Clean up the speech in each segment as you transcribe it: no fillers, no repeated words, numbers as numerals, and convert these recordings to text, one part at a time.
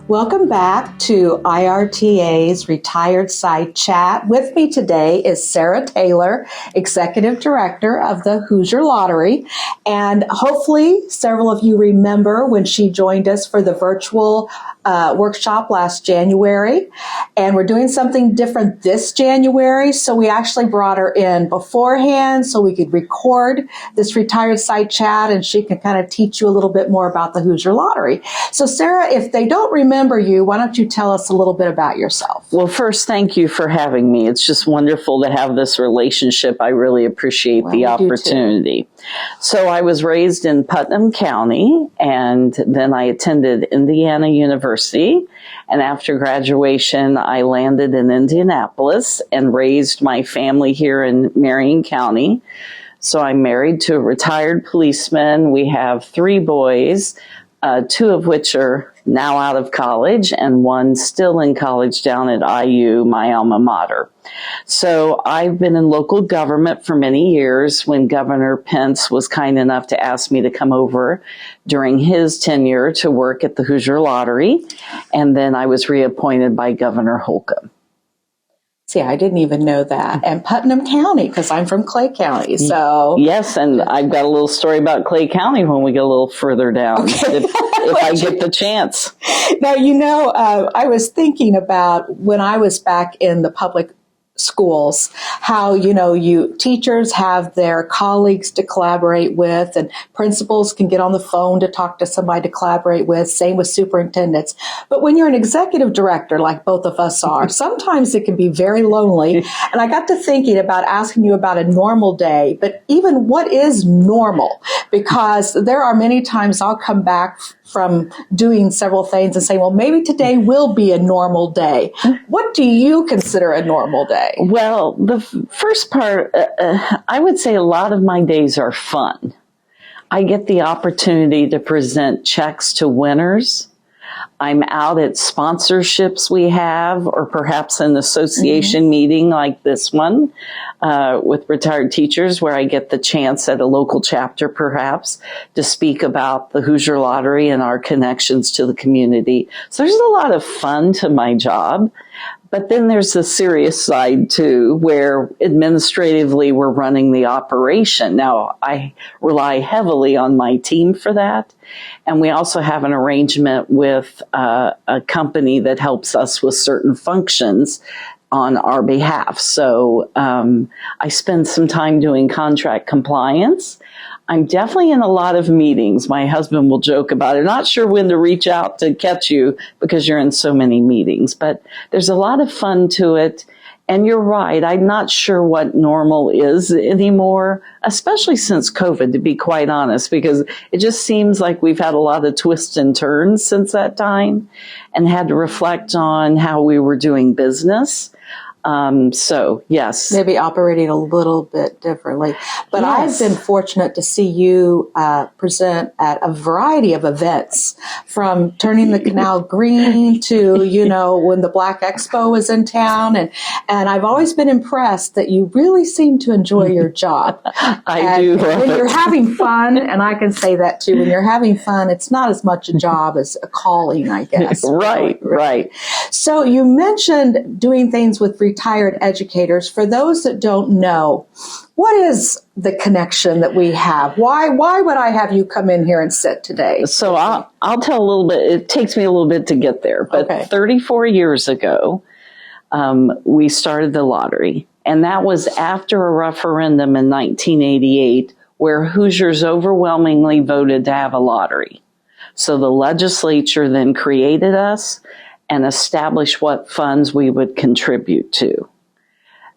Welcome back to IRTA's Retired Side Chat. With me today is Sarah Taylor, Executive Director of the Hoosier Lottery. And hopefully several of you remember when she joined us for the virtual workshop last January. And we're doing something different this January. So we actually brought her in beforehand so we could record this Retired Side Chat and she can kind of teach you a little bit more about the Hoosier Lottery. So Sarah, if they don't remember you, why don't you tell us a little bit about yourself? Well, first, thank you for having me. It's just wonderful to have this relationship. I really appreciate the opportunity. So I was raised in Putnam County, and then I attended Indiana University. And after graduation, I landed in Indianapolis and raised my family here in Marion County. So I'm married to a retired policeman. We have 3 boys, 2 of which are now out of college and one still in college down at IU, my alma mater. So I've been in local government for many years when Governor Pence was kind enough to ask me to come over during his tenure to work at the Hoosier Lottery. And then I was reappointed by Governor Holcomb. See, I didn't even know that. And Putnam County, because I'm from Clay County. So yes, and I've got a little story about Clay County when we get a little further down, okay. if I get the chance. Now, I was thinking about when I was back in the public schools, how, teachers have their colleagues to collaborate with and principals can get on the phone to talk to somebody to collaborate with, same with superintendents. But when you're an executive director, like both of us are, sometimes it can be very lonely. And I got to thinking about asking you about a normal day, but even what is normal? Because there are many times I'll come back from doing several things and say, well, maybe today will be a normal day. What do you consider a normal day? Well, the first part, I would say a lot of my days are fun. I get the opportunity to present checks to winners. I'm out at sponsorships we have, or perhaps an association meeting like this one with retired teachers, where I get the chance at a local chapter perhaps to speak about the Hoosier Lottery and our connections to the community. So there's a lot of fun to my job. But then there's the serious side too, where administratively we're running the operation. Now, I rely heavily on my team for that. And we also have an arrangement with a company that helps us with certain functions on our behalf. So I spend some time doing contract compliance. I'm definitely in a lot of meetings. My husband will joke about it. Not sure when to reach out to catch you because you're in so many meetings, but there's a lot of fun to it. And you're right. I'm not sure what normal is anymore, especially since COVID, to be quite honest, because it just seems like we've had a lot of twists and turns since that time and had to reflect on how we were doing business. So yes. Maybe operating a little bit differently. But yes. I've been fortunate to see you present at a variety of events, from turning the canal green to, when the Black Expo was in town. And I've always been impressed that you really seem to enjoy your job. I do. When you're having fun, and I can say that too, when you're having fun, it's not as much a job as a calling, I guess. Right. So you mentioned doing things with retired educators. For those that don't know, what is the connection that we have? Why would I have you come in here and sit today? So I'll tell a little bit. It takes me a little bit to get there, but 34 years ago, we started the lottery, and that was after a referendum in 1988 where Hoosiers overwhelmingly voted to have a lottery. So the legislature then created us and establish what funds we would contribute to.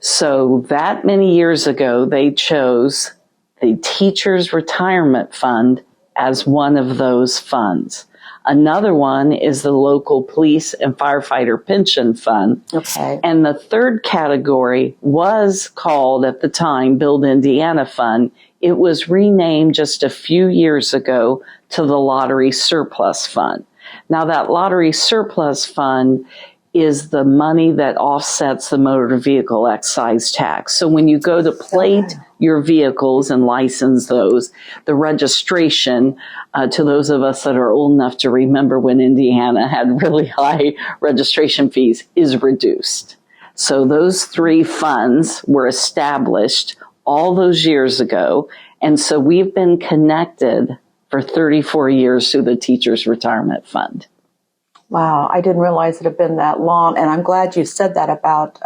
So that many years ago, they chose the Teachers Retirement Fund as one of those funds. Another one is the local police and firefighter pension fund. Okay. And the third category was called, at the time, Build Indiana Fund. It was renamed just a few years ago to the Lottery Surplus Fund. Now, that Lottery Surplus Fund is the money that offsets the motor vehicle excise tax. So when you go to plate your vehicles and license those, the registration, to those of us that are old enough to remember when Indiana had really high registration fees, is reduced. So those three funds were established all those years ago. And so we've been connected for 34 years through the Teachers Retirement Fund. Wow, I didn't realize it had been that long. And I'm glad you said that about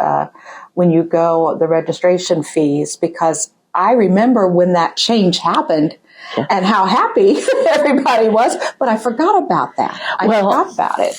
when you go, the registration fees, because I remember when that change happened and how happy everybody was, but I forgot about that. I forgot about it.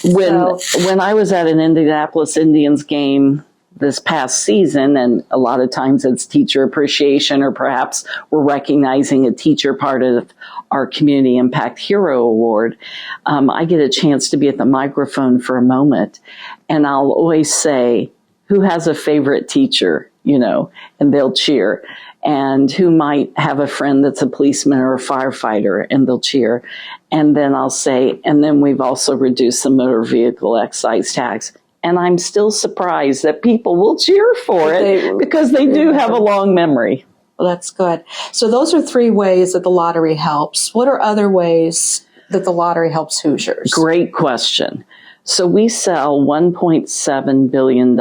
When I was at an Indianapolis Indians game this past season, and a lot of times it's teacher appreciation, or perhaps we're recognizing a teacher part of our Community Impact Hero Award, I get a chance to be at the microphone for a moment, and I'll always say, who has a favorite teacher, and they'll cheer, and who might have a friend that's a policeman or a firefighter, and they'll cheer. And then I'll say, and then we've also reduced the motor vehicle excise tax. And I'm still surprised that people will cheer for it because they do have a long memory. Well, that's good. So those are three ways that the lottery helps. What are other ways that the lottery helps Hoosiers? Great question. So we sell $1.7 billion,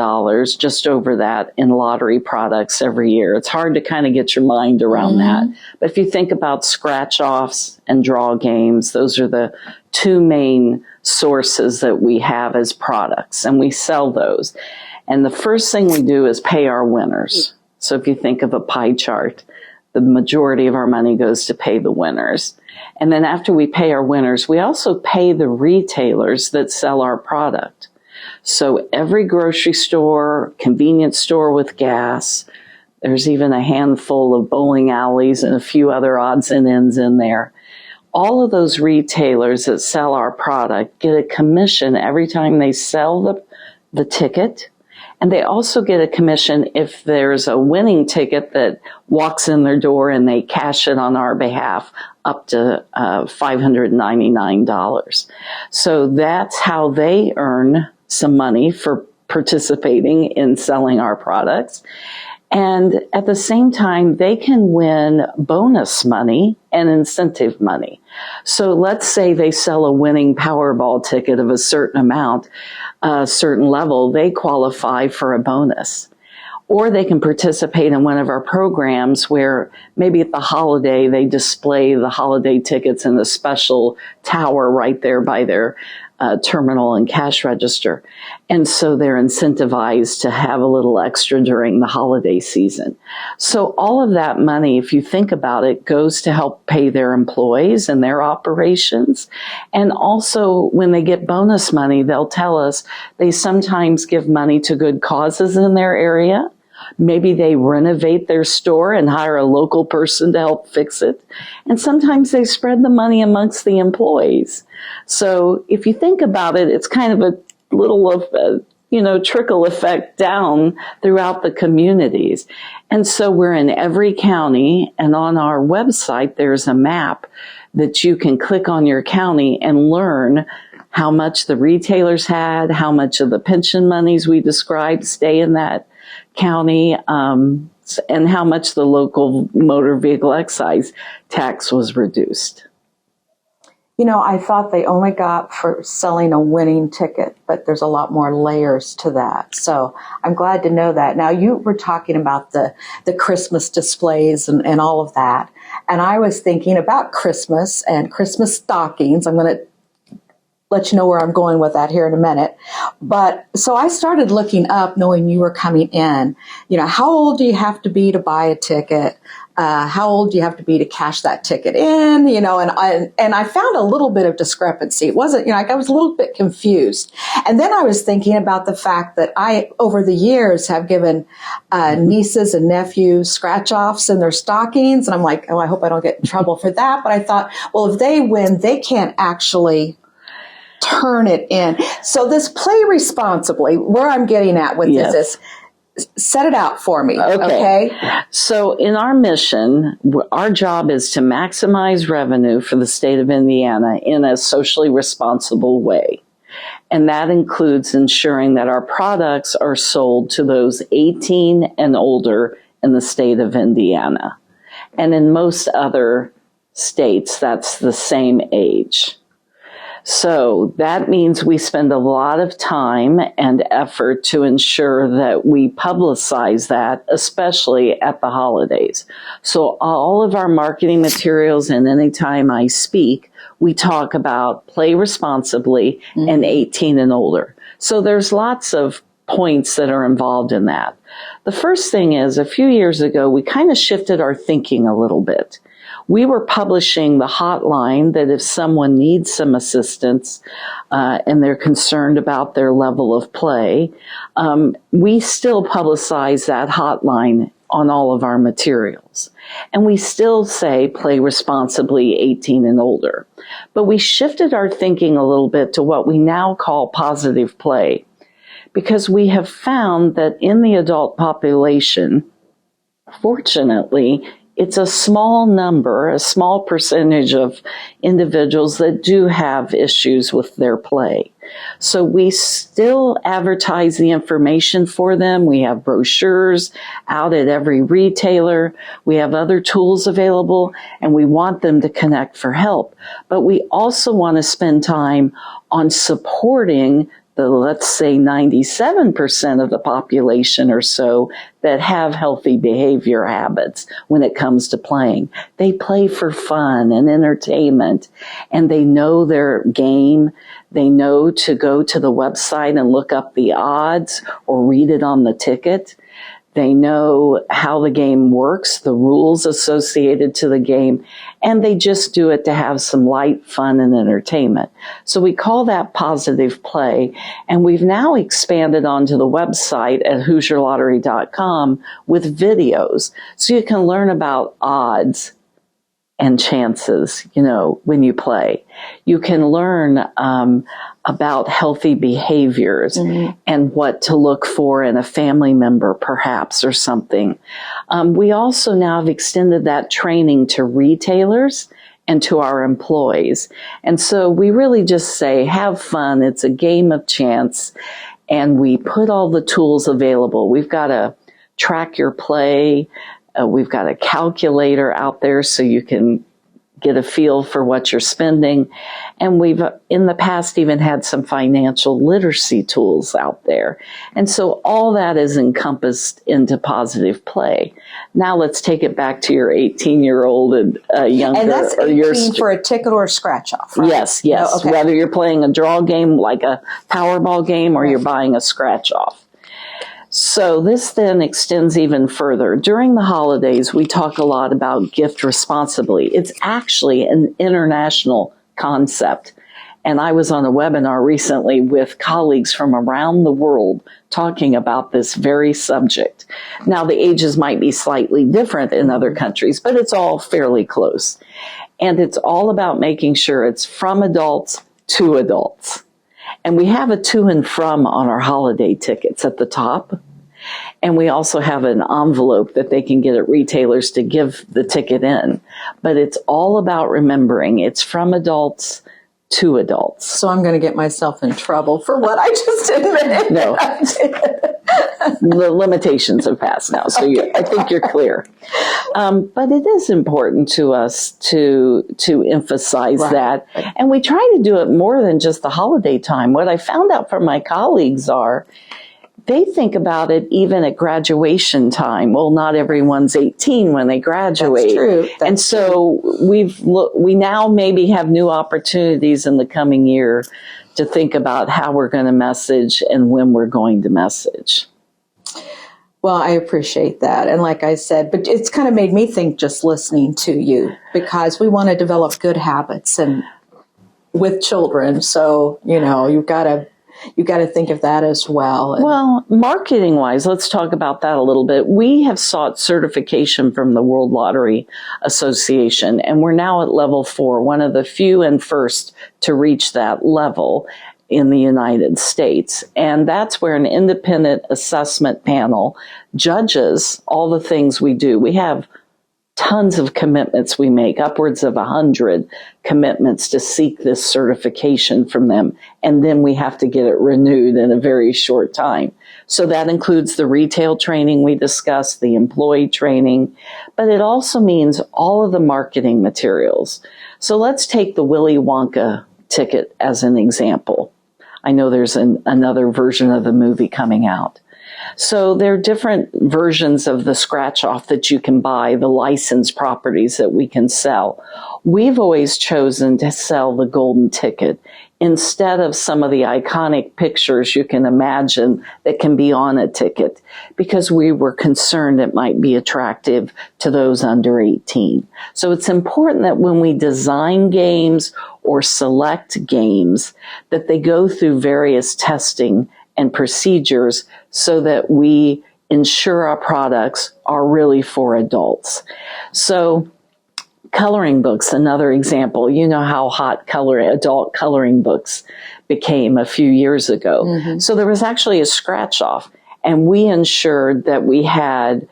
just over that, in lottery products every year. It's hard to kind of get your mind around that. But if you think about scratch-offs and draw games, those are the two main sources that we have as products, and we sell those. And the first thing we do is pay our winners. So if you think of a pie chart, the majority of our money goes to pay the winners. And then after we pay our winners, we also pay the retailers that sell our product. So every grocery store, convenience store with gas, there's even a handful of bowling alleys and a few other odds and ends in there. All of those retailers that sell our product get a commission every time they sell the ticket. And they also get a commission if there's a winning ticket that walks in their door and they cash it on our behalf, up to $599. So that's how they earn some money for participating in selling our products. And at the same time, they can win bonus money and incentive money. So let's say they sell a winning Powerball ticket of a certain amount, a certain level, they qualify for a bonus. Or they can participate in one of our programs where maybe at the holiday, they display the holiday tickets in a special tower right there by their terminal and cash register. And so they're incentivized to have a little extra during the holiday season. So all of that money, if you think about it, goes to help pay their employees and their operations. And also when they get bonus money, they'll tell us they sometimes give money to good causes in their area. Maybe they renovate their store and hire a local person to help fix it. And sometimes they spread the money amongst the employees. So if you think about it, it's kind of a little of a, trickle effect down throughout the communities. And so we're in every county, and on our website, there's a map that you can click on your county and learn how much the retailers had, how much of the pension monies we described stay in that county, and how much the local motor vehicle excise tax was reduced. I thought they only got for selling a winning ticket, but there's a lot more layers to that. So I'm glad to know that. Now, you were talking about the Christmas displays and all of that. And I was thinking about Christmas and Christmas stockings. I'm going to let you know where I'm going with that here in a minute. But so I started looking up, knowing you were coming in, how old do you have to be to buy a ticket? How old do you have to be to cash that ticket in? And I found a little bit of discrepancy. It wasn't, I was a little bit confused. And then I was thinking about the fact that I, over the years, have given nieces and nephews scratch-offs in their stockings. And I'm like, oh, I hope I don't get in trouble for that. But I thought, well, if they win, they can't actually turn it in. So this play responsibly, where I'm getting at with this is, set it out for me. Okay. So in our mission, our job is to maximize revenue for the state of Indiana in a socially responsible way. And that includes ensuring that our products are sold to those 18 and older in the state of Indiana. And in most other states, that's the same age. So that means we spend a lot of time and effort to ensure that we publicize that, especially at the holidays. So all of our marketing materials and anytime I speak, we talk about play responsibly and 18 and older. So there's lots of points that are involved in that. The first thing is, a few years ago, we kind of shifted our thinking a little bit. We were publishing the hotline that if someone needs some assistance and they're concerned about their level of play, we still publicize that hotline on all of our materials. And we still say play responsibly 18 and older. But we shifted our thinking a little bit to what we now call positive play, because we have found that in the adult population, fortunately, it's a small number, a small percentage of individuals that do have issues with their play. So we still advertise the information for them. We have brochures out at every retailer. We have other tools available, and we want them to connect for help. But we also want to spend time on supporting the, let's say, 97% of the population or so that have healthy behavior habits when it comes to playing. They play for fun and entertainment, and they know their game. They know to go to the website and look up the odds or read it on the ticket. They know how the game works, the rules associated to the game, and they just do it to have some light fun and entertainment. So we call that positive play, and we've now expanded onto the website at HoosierLottery.com with videos. So you can learn about odds and chances, when you play. You can learn about healthy behaviors and what to look for in a family member, perhaps, or something. We also now have extended that training to retailers and to our employees. And so we really just say, have fun. It's a game of chance. And we put all the tools available. We've got to track your play. We've got a calculator out there so you can get a feel for what you're spending. And we've, in the past, even had some financial literacy tools out there. And so all that is encompassed into positive play. Now let's take it back to your 18-year-old and younger. And that's 18 for a ticket or a scratch-off, right? Yes. Oh, okay. Whether you're playing a draw game like a Powerball game or you're buying a scratch-off. So this then extends even further. During the holidays, we talk a lot about gift responsibly. It's actually an international concept. And I was on a webinar recently with colleagues from around the world talking about this very subject. Now, the ages might be slightly different in other countries, but it's all fairly close. And it's all about making sure it's from adults to adults. And we have a to and from on our holiday tickets at the top. And we also have an envelope that they can get at retailers to give the ticket in. But it's all about remembering it's from adults to adults. So I'm going to get myself in trouble for what I just admitted. No. The limitations have passed now, so I think you're clear. But it is important to us to emphasize that. And we try to do it more than just the holiday time. What I found out from my colleagues are they think about it even at graduation time. Well, not everyone's 18 when they graduate. That's true. And so we now maybe have new opportunities in the coming year to think about how we're going to message and when we're going to message. Well, I appreciate that. And like I said, but it's kind of made me think just listening to you, because we want to develop good habits and with children. So, you've got to think of that as well. Well, marketing wise, let's talk about that a little bit. We have sought certification from the World Lottery Association, and we're now at level 4, one of the few and first to reach that level in the United States. And that's where an independent assessment panel judges all the things we do. We have tons of commitments we make, upwards of 100 commitments to seek this certification from them. And then we have to get it renewed in a very short time. So that includes the retail training we discussed, the employee training, but it also means all of the marketing materials. So let's take the Willy Wonka ticket as an example. I know there's another version of the movie coming out. So there are different versions of the scratch off that you can buy, the licensed properties that we can sell. We've always chosen to sell the golden ticket instead of some of the iconic pictures you can imagine that can be on a ticket, because we were concerned it might be attractive to those under 18. So it's important that when we design games or select games, that they go through various testing and procedures so that we ensure our products are really for adults. So coloring books, another example. You know how hot adult coloring books became a few years ago. Mm-hmm. So there was actually a scratch off, and we ensured that we had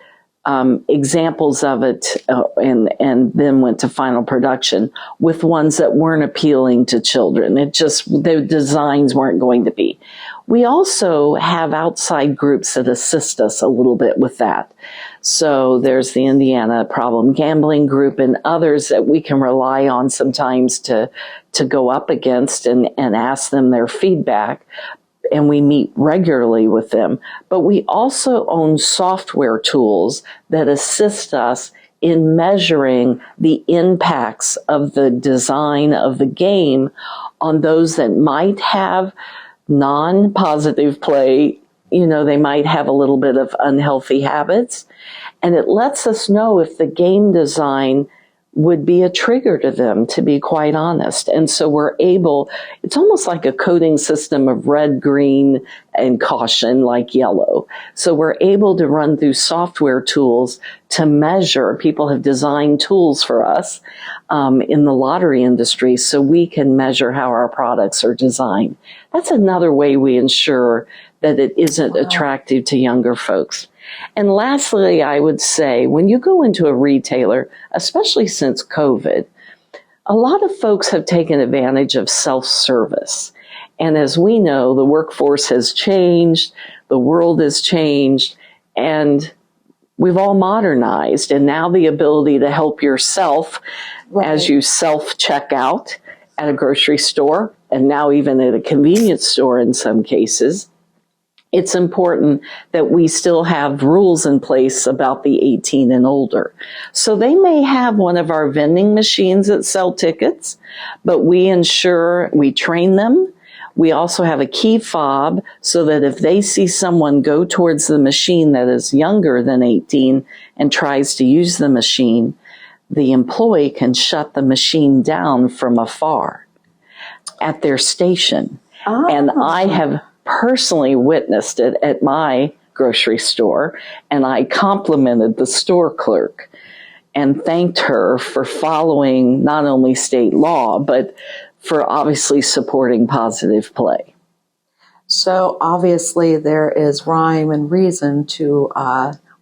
examples of it and then went to final production with ones that weren't appealing to children. The designs weren't going to be. We also have outside groups that assist us a little bit with that. So there's the Indiana Problem Gambling Group and others that we can rely on sometimes to go up against and ask them their feedback. And we meet regularly with them. But we also own software tools that assist us in measuring the impacts of the design of the game on those that might have non-positive play. You know, they might have a little bit of unhealthy habits. And it lets us know if the game design would be a trigger to them, to be quite honest. And so we're able, it's almost like a coding system of red, green, and caution, like yellow. So we're able to run through software tools to measure. People have designed tools for us in the lottery industry so we can measure how our products are designed. That's another way we ensure that it isn't attractive to younger folks. And lastly, I would say when you go into a retailer, especially since COVID, a lot of folks have taken advantage of self-service. And as we know, the workforce has changed, the world has changed, and we've all modernized. And now the ability to help yourself as you self-check out at a grocery store, and now even at a convenience store in some cases, it's important that we still have rules in place about the 18 and older. So they may have one of our vending machines that sell tickets, but we ensure we train them. We also have a key fob so that if they see someone go towards the machine that is younger than 18 and tries to use the machine, the employee can shut the machine down from afar at their station. Oh. And I have personally witnessed it at my grocery store, and I complimented the store clerk and thanked her for following not only state law, but for obviously supporting positive play. So obviously there is rhyme and reason to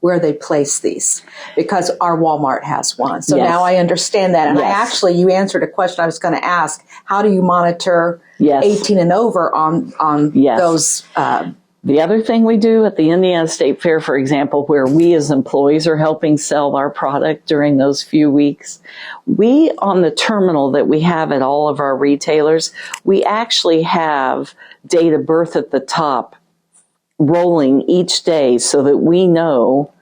where they place these, because our Walmart has one. So now I understand that. And you answered a question I was going to ask. How do you monitor 18 and over on those? The other thing we do at the Indiana State Fair, for example, where we as employees are helping sell our product during those few weeks, we, on the terminal that we have at all of our retailers, we actually have date of birth at the top rolling each day so that we know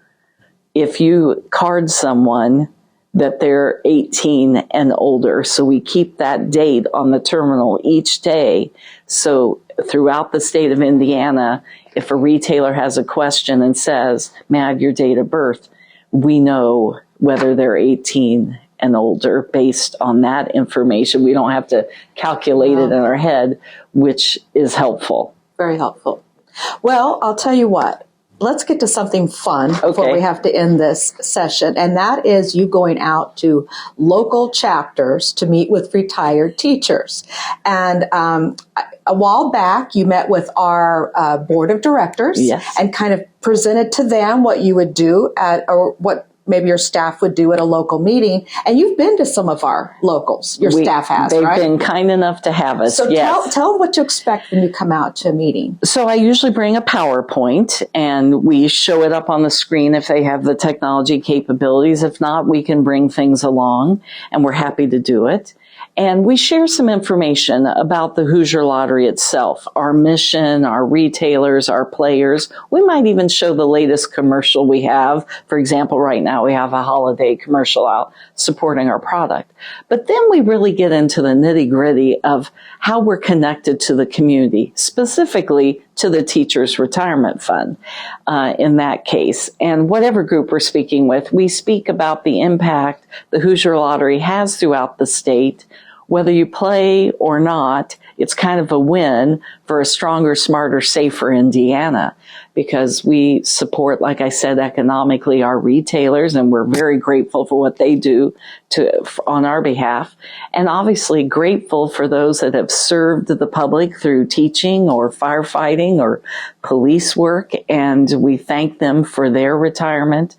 if you card someone that they're 18 and older. So we keep that date on the terminal each day. So throughout the state of Indiana, if a retailer has a question and says, may I have your date of birth? We know whether they're 18 and older based on that information. We don't have to calculate it in our head, which is helpful. Very helpful. Well, I'll tell you what. Let's get to something fun before we have to end this session. And that is you going out to local chapters to meet with retired teachers. And a while back, you met with our board of directors and kind of presented to them what you would do or what maybe your staff would do at a local meeting. And you've been to some of our locals. Your staff has, they've right? been kind enough to have us. So yes. tell them what to expect when you come out to a meeting. So I usually bring a PowerPoint and we show it up on the screen if they have the technology capabilities. If not, we can bring things along and we're happy to do it. And we share some information about the Hoosier Lottery itself, our mission, our retailers, our players. We might even show the latest commercial we have. For example, right now we have a holiday commercial out supporting our product. But then we really get into the nitty-gritty of how we're connected to the community, specifically to the Teachers Retirement Fund in that case. And whatever group we're speaking with, we speak about the impact the Hoosier Lottery has throughout the state. Whether you play or not, it's kind of a win for a stronger, smarter, safer Indiana, because we support, like I said, economically our retailers, and we're very grateful for what they do on our behalf. And obviously grateful for those that have served the public through teaching or firefighting or police work. And we thank them for their retirement,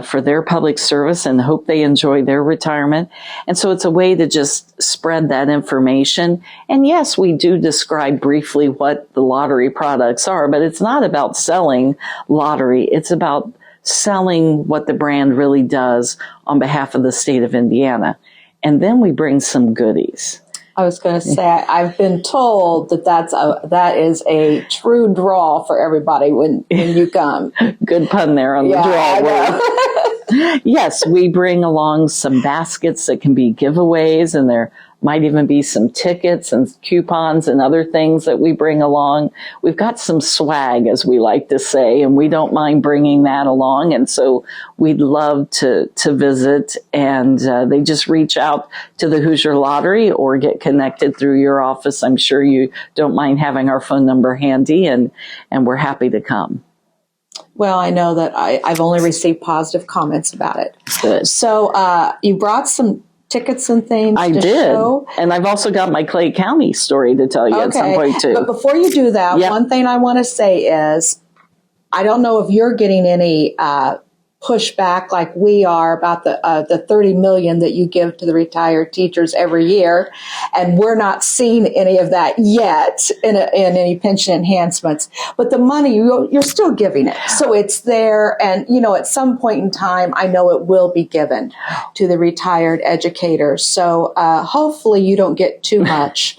for their public service, and hope they enjoy their retirement. And so it's a way to just spread that information. And yes, we do describe briefly what the lottery products are, but it's not about selling lottery. It's about selling what the brand really does on behalf of the state of Indiana. And then we bring some goodies. I was going to say, I've been told that is a true draw for everybody when you come. Good pun there on the draw word. Yes, we bring along some baskets that can be giveaways, and there might even be some tickets and coupons and other things that we bring along. We've got some swag, as we like to say, and we don't mind bringing that along. And so we'd love to visit, and they just reach out to the Hoosier Lottery or get connected through your office. I'm sure you don't mind having our phone number handy, and we're happy to come. Well, I know that I've only received positive comments about it. Good. So you brought some tickets and things I to did. show. And I've also got my Clay County story to tell you at some point too. But before you do that, one thing I want to say is, I don't know if you're getting any pushback like we are about the $30 million that you give to the retired teachers every year, and we're not seeing any of that yet in any pension enhancements. But the money, you're still giving it, so it's there. And at some point in time, I know it will be given to the retired educators. So hopefully, you don't get too much.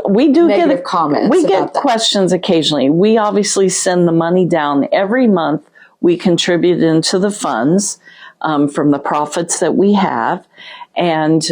We do negative comments. We get questions occasionally. We obviously send the money down every month. We contribute into the funds from the profits that we have. And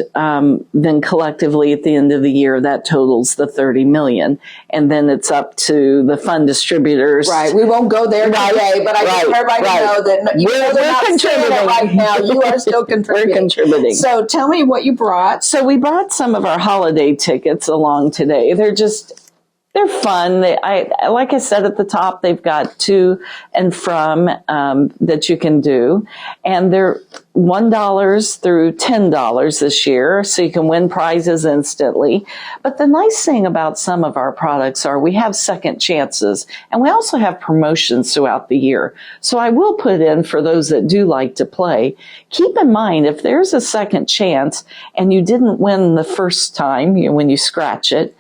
then collectively at the end of the year, that totals the $30 million. And then it's up to the fund distributors. Right. We won't go there today, but I just want everybody to know that we're contributing right now. You are still contributing. We're contributing. So tell me what you brought. So we brought some of our holiday tickets along today. They're fun. Like I said at the top, they've got to and from that you can do. And they're $1 through $10 this year, so you can win prizes instantly. But the nice thing about some of our products are we have second chances, and we also have promotions throughout the year. So I will put in, for those that do like to play, keep in mind, if there's a second chance and you didn't win the first time, when you scratch it,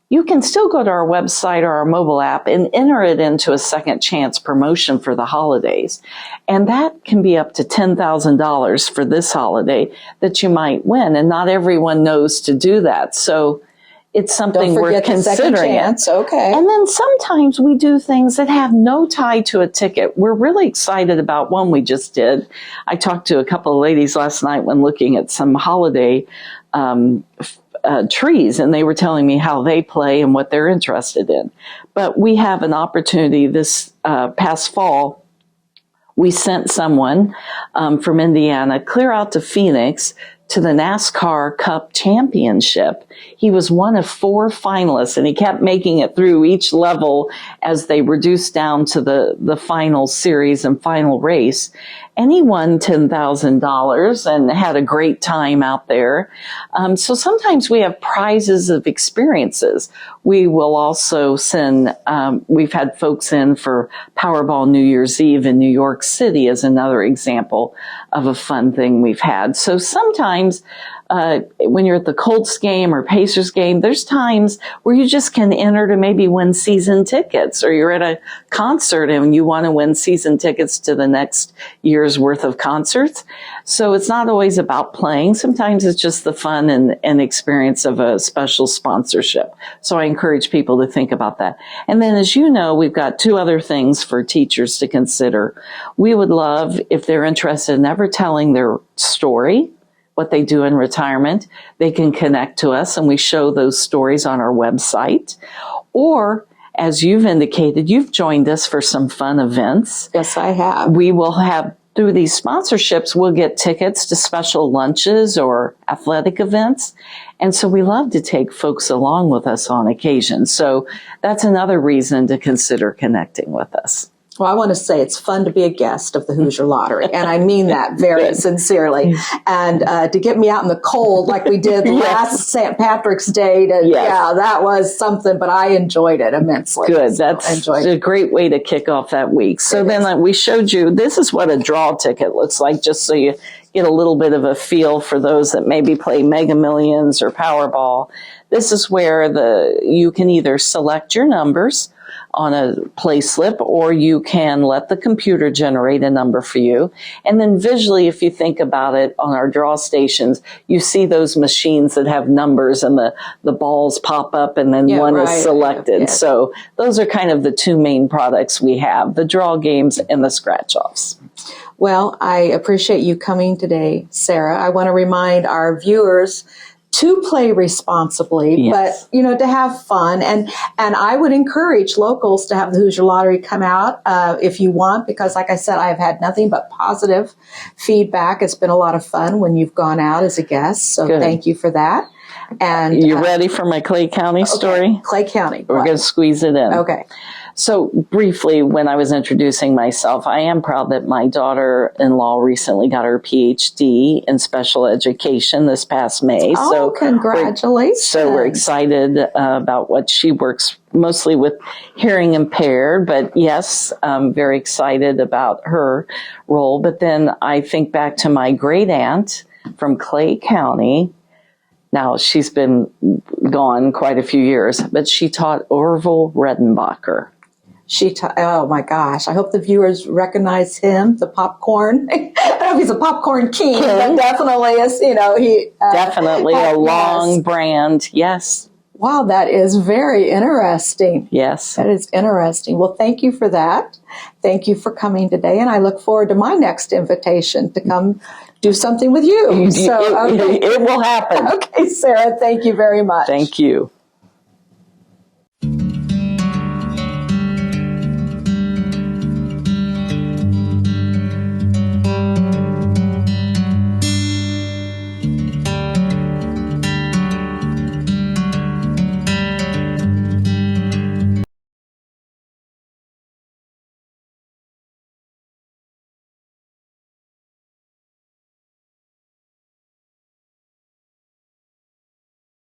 you can still go to our website or our mobile app and enter it into a second chance promotion for the holidays. And that can be up to $10,000 for this holiday that you might win. And not everyone knows to do that. So it's something worth considering. Okay. And then sometimes we do things that have no tie to a ticket. We're really excited about one we just did. I talked to a couple of ladies last night when looking at some holiday trees, and they were telling me how they play and what they're interested in. But we have an opportunity this past fall. We sent someone from Indiana clear out to Phoenix to the NASCAR Cup Championship. He was one of 4 finalists, and he kept making it through each level as they reduced down to the final series and final race. And he won $10,000 and had a great time out there. So sometimes we have prizes of experiences. We will also send, we've had folks in for Powerball New Year's Eve in New York City as another example of a fun thing we've had. So sometimes when you're at the Colts game or Pacers game, there's times where you just can enter to maybe win season tickets, or you're at a concert and you want to win season tickets to the next year's worth of concerts. So it's not always about playing. Sometimes it's just the fun and experience of a special sponsorship. So I encourage people to think about that. And then, as you know, we've got 2 other things for teachers to consider. We would love, if they're interested in ever telling their story, what they do in retirement, they can connect to us and we show those stories on our website. Or, as you've indicated, you've joined us for some fun events. Yes, I have. We will have, through these sponsorships, we'll get tickets to special lunches or athletic events. And so we love to take folks along with us on occasion. So that's another reason to consider connecting with us. Well, I want to say it's fun to be a guest of the Hoosier Lottery, and I mean that very sincerely. And to get me out in the cold like we did last St. Patrick's Day, yeah, that was something, but I enjoyed it immensely. Good. That's a great way to kick off that week. So then we showed you, this is what a draw ticket looks like, just so you get a little bit of a feel for those that maybe play Mega Millions or Powerball. This is where you can either select your numbers on a play slip, or you can let the computer generate a number for you. And then visually, if you think about it, on our draw stations, you see those machines that have numbers and the balls pop up and then one is selected. Yeah. So those are kind of the 2 main products we have, the draw games and the scratch-offs. Well, I appreciate you coming today, Sarah. I want to remind our viewers to play responsibly, but, to have fun. And I would encourage locals to have the Hoosier Lottery come out if you want, because like I said, I have had nothing but positive feedback. It's been a lot of fun when you've gone out as a guest. So Thank you for that. And you ready for my Clay County story? Clay County. We're going to squeeze it in. Okay. So briefly, when I was introducing myself, I am proud that my daughter-in-law recently got her PhD in special education this past May. Oh, so congratulations. So we're excited about what she works mostly with hearing impaired, but yes, I'm very excited about her role. But then I think back to my great aunt from Clay County. Now, she's been gone quite a few years, but she taught Orville Redenbacher. Oh my gosh, I hope the viewers recognize him, the popcorn. I don't know if he's a popcorn king, but definitely is, he... definitely a long brand, yes. Wow, that is very interesting. Yes. That is interesting. Well, thank you for that. Thank you for coming today, and I look forward to my next invitation to come do something with you. So, it will happen. Okay, Sarah, thank you very much. Thank you.